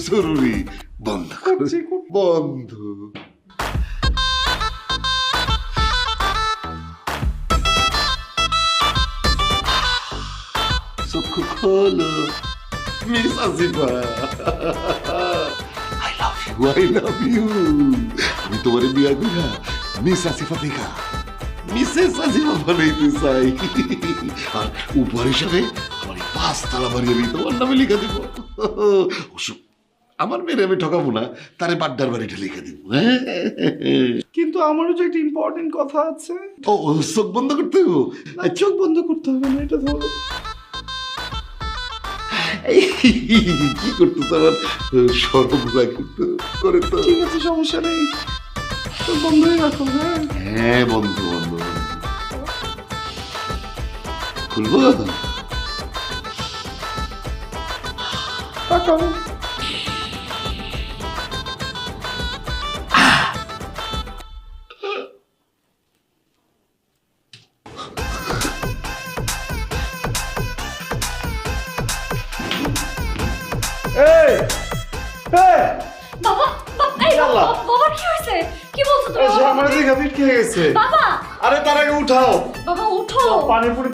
জরুরি। বন্ধ করছি, বন্ধ। চক্ষু খোলো miss Asifa. I love you, I love you. আমি তোমার বিয়া কইরা মিস আসিফা দেখা মিসেস আসিফা বানাইতে চাই। আর উপর হিসাবে আমার 5 তালা বাড়ি আমি তোমার নামে লিখে দিব। আমার মেয়ের আমি ঠকাবো না, তারে বাড্ডার বাড়িটা লিখে দিব। কিন্তু আমারও যে একটা ইম্পর্টেন্ট কথা আছে। ও চোখ বন্ধ করতে হবে? চোখ বন্ধ করতে হবে না, এটা ধরো। কি করতেছ? আমার সরম লাগে তো, করে তো। ঠিক আছে, সমস্যা নেই, চোখ বন্ধই রাখো। হ্যাঁ হ্যাঁ, বন্ধ বন্ধ। খুলবো? তাকাও। এই এই বাবা এই আল্লাহ। বাবা কি হয়েছে? কি বলছো তুমি? আমার দিকে ভিট খেয়ে গেছে। বাবা আরে তার আগে উঠাও, বাবা উঠো। পানি পড়ে